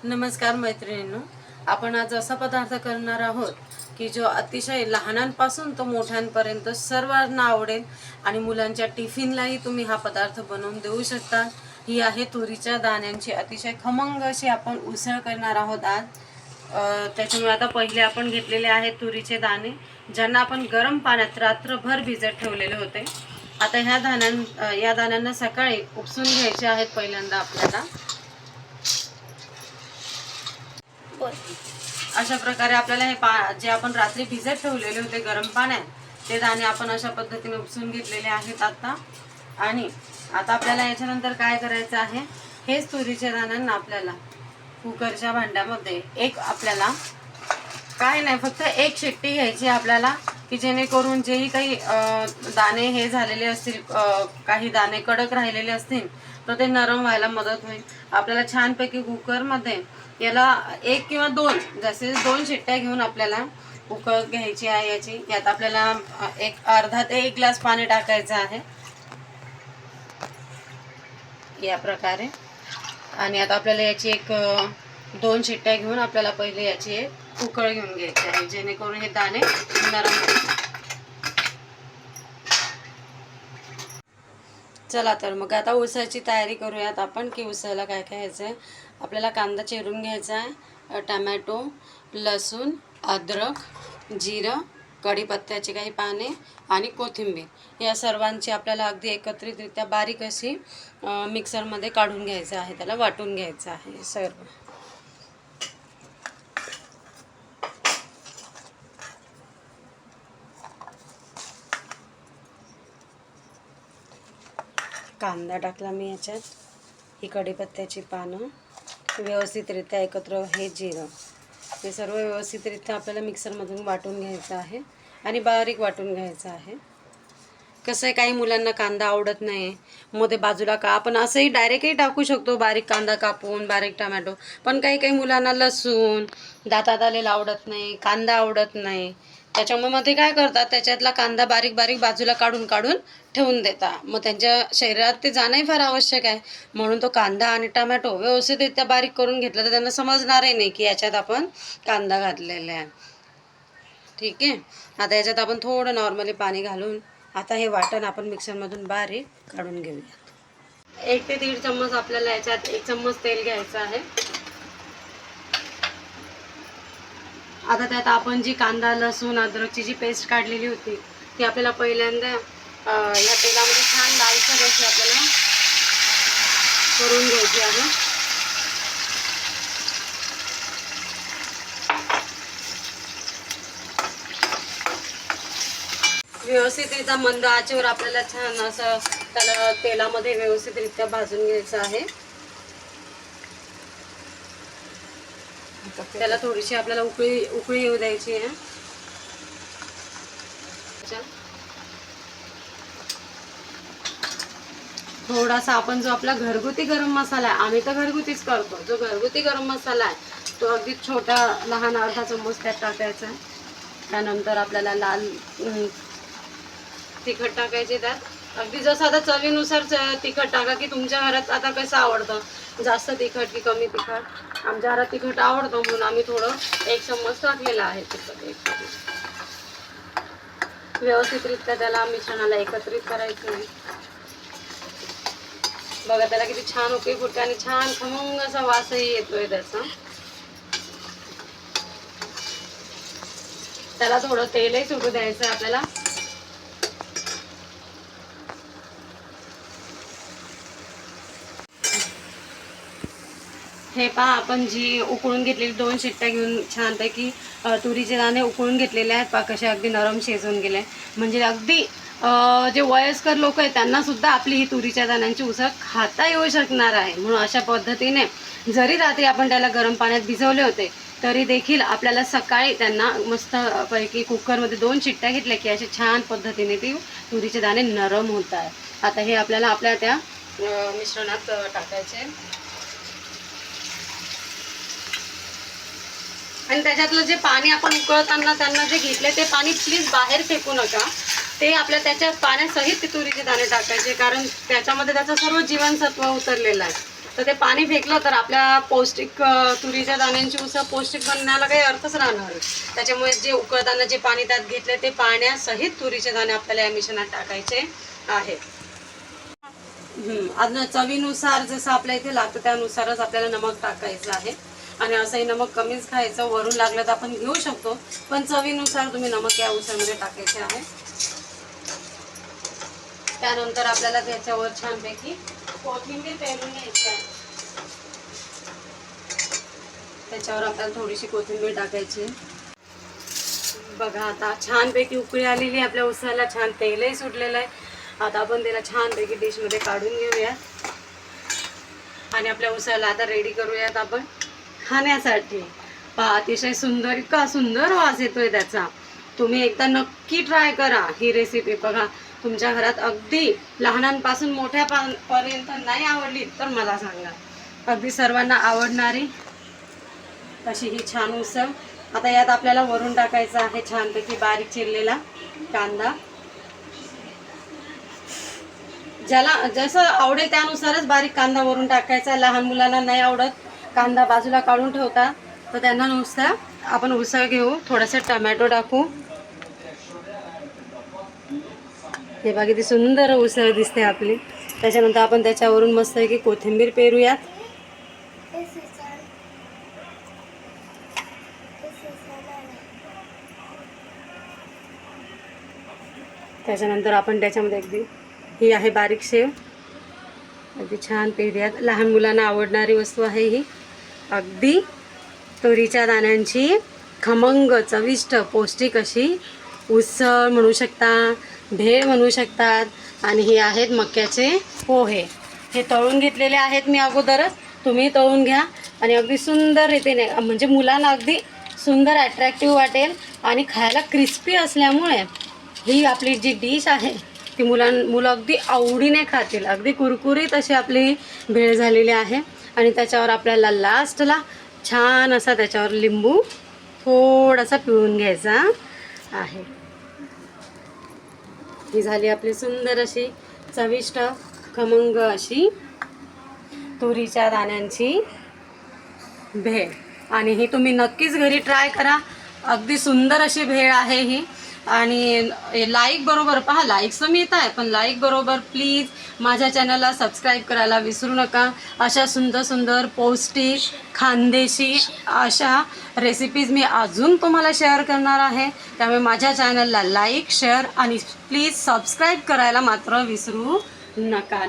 नमस्कार मैत्रिणींनो, आपण आज असा पदार्थ करणार आहोत की जो अतिशय लहानांपासून तो मोठ्यांपर्यंत सर्वांना आवडेल आणि मुलांच्या टिफिनलाही तुम्ही हा पदार्थ बनवून देऊ शकता। ही आहे तुरीच्या दाण्यांची अतिशय खमंग अशी आपण उसळ करणार आहोत आज। त्याच्यामुळे आता पहिले आपण घेतलेले आहेत तुरीचे दाणे, ज्यांना आपण गरम पाण्यात रात्रभर भिजत ठेवलेले होते। आता या दाण्यांना सकाळी उपसून घ्यायचे आहेत पहिल्यांदा आपल्याला। अशा प्रकारे आपल्याला हे जे आपण रात्री भिजत ठेवलेले होते गरम पाण्यात, ते दाणे आपण अशा पद्धतीने उपसून घेतलेले आहेत आता। आणि आता आपल्याला याच्यानंतर काय करायचं आहे, हेच तुरीच्या दाण्यांना आपल्याला कुकरच्या भांड्यामध्ये आपल्याला काय नाही, फक्त एक शिट्टी घ्यायची आपल्याला, की जेणेकरून जेही काही दाणे हे झालेले असतील, काही दाणे कडक राहिलेले असतील तर ते नरम व्हायला मदत होईल। आपल्याला छानपैकी कुकरमध्ये याला एक किंवा दोन, जसे 2 शिट्ट्या घेऊन आपल्याला उकळ घ्यायची आहे याची। यात आपल्याला अर्धा ते 1 ग्लास पाणी टाकायचं आहे या प्रकारे। आणि आता आपल्याला याची 2 शिट्ट्या घेऊन आपल्याला पहिले याची एक उकळ घेऊन घ्यायची आहे, जेणेकरून हे दाणे नरम होतील। चला तर मग आता उसळची तयारी करूयात आपण, की उसळला काय काय घ्यायचं आहे। आपल्याला कांदा चिरून घ्यायचा आहे, टमॅटो, लसूण, अद्रक, जिरं, कढीपत्त्याची काही पाने आणि कोथिंबीर, या सर्वांची आपल्याला अगदी एकत्रितरित्या बारीक अशी मिक्सरमध्ये काढून घ्यायचं आहे, त्याला वाटून घ्यायचं आहे सर्व। कांदा टाकला मी याच्यात, ही कढीपत्त्याची पानं, व्यवस्थितरित्या एकत्र हे जिरं, हे सर्व व्यवस्थितरित्या आपल्याला मिक्सरमधून वाटून घ्यायचं आहे आणि बारीक वाटून घ्यायचं आहे। कसं आहे, काही मुलांना कांदा आवडत नाही, मग ते बाजूला आपण असंही डायरेक्टही टाकू शकतो, बारीक कांदा कापून, बारीक टमॅटो। पण काही मुलांना लसूण दातात आलेला आवडत नाही, कांदा आवडत नाही, त्याच्यामुळे मग ते काय करतात, त्याच्यातला कांदा बारीक बारीक बाजूला काढून ठेवून देतात। मग त्यांच्या शरीरात ते जाणंही फार आवश्यक आहे, म्हणून तो कांदा आणि टमॅटो व्यवस्थितरित्या बारीक करून घेतला तर त्यांना समजणारही नाही की याच्यात आपण कांदा घातलेला आहे। ठीक आहे, आता याच्यात आपण थोडं नॉर्मली पाणी घालून आता हे वाटण आपण मिक्सरमधून बारीक काढून घेऊयात। 1 ते 1.5 चम्मच आपल्याला याच्यात 1 चम्मच तेल घ्यायचं आहे। आता त्यात आपण जी कांदा लसूण अद्रकची जी पेस्ट काढलेली होती ती आपल्याला पहिल्यांदा या तेलामध्ये छान लालसर अशी आपल्याला करून घ्यायची आहे। व्यवस्थितरित्या मंद आचेवर आपल्याला छान असं त्याला तेलामध्ये व्यवस्थितरित्या भाजून घ्यायचं आहे। त्याला थोडीशी आपल्याला उकळी येऊ द्यायची आहे। थोडासा आपण जो आपला घरगुती गरम मसाला आहे, आम्ही तर घरगुतीच करतो, जो घरगुती गरम मसाला आहे तो अगदी छोटा लहान अर्धा चम्मच त्यात टाकायचा आहे। त्यानंतर आपल्याला लाल तिखट टाकायचे त्यात, अगदी जसं आता चवीनुसार तिखट टाका, की तुमच्या घरात आता कसं आवडतं, जास्त तिखट की कमी तिखट। आमच्या घरात तिखट आवडतं म्हणून आम्ही थोडं 1 चम्मच टाकलेलं आहे तिखट। व्यवस्थितरित्या त्याला मिश्रणाला एकत्रित करायचं आहे। बघा त्याला किती छान उकळी फुटते आणि छान खमंग असा वासही येतोय त्याचा। त्याला थोडं तेलही सुटू द्यायचं आपल्याला। हे पहा, आपण जी उकळून घेतलेली 2 शिट्ट्या घेऊन छानपैकी तुरीचे दाणे उकळून घेतलेले आहेत, पहा कसे अगदी नरम शिजून गेले। म्हणजे अगदी जे वयस्कर लोक आहेत त्यांना सुद्धा आपली ही तुरीच्या दाण्यांची उसळ खाता येऊ शकणार आहे। म्हणून अशा पद्धतीने जरी रात्री आपण त्याला गरम पाण्यात भिजवले होते तरी देखील आपल्याला सकाळी त्यांना मस्तपैकी कुकरमध्ये 2 शिट्ट्या घेतल्या की अशी छान पद्धतीने ती तुरीचे दाणे नरम होत आहेत। आता हे आपल्याला आपल्या त्या मिश्रणात टाकायचे आणि त्याच्यातलं जे पाणी आपण उकळताना त्यांना जे घेतले ते पाणी प्लीज बाहेर फेकू नका, ते आपल्या त्याच्या पाण्यासहित तुरीचे दाणे टाकायचे, कारण त्याच्यामध्ये त्याचं सर्व जीवनसत्व उतरलेलं आहे। तर ते पाणी फेकलं तर आपल्या पौष्टिक तुरीच्या दाण्यांची उसळ पौष्टिक बनण्याला काही अर्थच राहणार नाही. त्याच्यामुळे जे उकळताना जे पाणी त्यात घेतले ते पाण्यासहित तुरीचे दाणे आपल्याला या मिश्रणात टाकायचे आहेत. आता चवीनुसार जसं आपल्या इथे लागतं त्यानुसारच आपल्याला नमक टाकायचं आहे. आणि असंही नमक कमीच खायचं, वरून लागलं तर आपण घेऊ शकतो, पण चवीनुसार तुम्ही नमक या उसळमध्ये टाकायचे आहे. त्यानंतर आपल्याला त्याच्यावर छानपैकी कोथिंबीर पेरून घ्यायची आहे. त्याच्यावर आपल्याला थोडीशी कोथिंबीर टाकायची. बघा आता छानपैकी उकळी आलेली आपल्या उसळाला, छान तेलही सुटलेलं आहे. आता आपण त्याला छानपैकी डिशमध्ये काढून घेऊया आणि आपल्या उसळाला आता रेडी करूयात आपण खाण्यासाठी. पहा अतिशय सुंदर, इतका सुंदर वास येतोय त्याचा. तुम्ही एकदा नक्की ट्राय करा ही रेसिपी. बघा तुमच्या घरात अगदी लहानांपासून मोठ्यापर्यंत नाही आवडली तर मला सांगा, अगदी सर्वांना आवडणारी अशी ही छान उसळ. आता यात आपल्याला वरून टाकायचा आहे छानपैकी बारीक चिरलेला कांदा. ज्याला जसं आवडेल त्यानुसारच बारीक कांदा वरून टाकायचा. लहान मुलांना नाही आवडत कांदा बाजूला काढून ठेवता, तर त्यांना नुसता आपण उसळ घेऊ, थोडासा टमॅटो टाकू. हे बघा किती सुंदर उसळ दिसते आपली. त्याच्यानंतर आपण त्याच्यावरून मस्त की कोथिंबीर पेरूयात. त्याच्यानंतर आपण त्याच्यामध्ये अगदी ही आहे बारीक शेव, अगदी छान पेरूयात. लहान मुलांना आवडणारी वस्तू आहे ही. अगदी तुरीच्या दाण्यांची खमंग चविष्ट पौष्टिक अशी उसळ म्हणू शकता, भेळ म्हणू शकतात. आणि हे आहेत मक्याचे पोहे. हे तळून घेतलेले आहेत मी अगोदरच, तुम्ही तळून घ्या आणि अगदी सुंदर रीतीने, म्हणजे मुलांना अगदी सुंदर अट्रॅक्टिव्ह वाटेल आणि खायला क्रिस्पी असल्यामुळे ही आपली जी डिश आहे ती मुलं अगदी आवडीने खातील. अगदी कुरकुरीत अशी आपली भेळ झालेली आहे. आणि त्याच्यावर आपल्याला लास्टला छान असा त्याच्यावर लिंबू थोडासा पिळून घ्यायचा आहे. ही झाली आपली सुंदर अशी चविष्ट खमंग अशी तुरीच्या दाण्यांची भेळ. आणि ही तुम्ही नक्कीच घरी ट्राय करा. अगदी सुंदर अशी भेळ आहे ही. आणि लाईक बरोबर पहा, लाईक्स मिळत आहे, पण लाईक बरोबर प्लीज माझ्या चॅनलला सबस्क्राईब करायला विसरू नका. अशा सुंदर सुंदर पौष्टिक खानदेशी अशा रेसिपीज मी अजून तुम्हाला शेअर करणार आहे. त्यामुळे माझ्या चॅनलला लाईक, शेअर आणि प्लीज सबस्क्राईब करायला मात्र विसरू नका.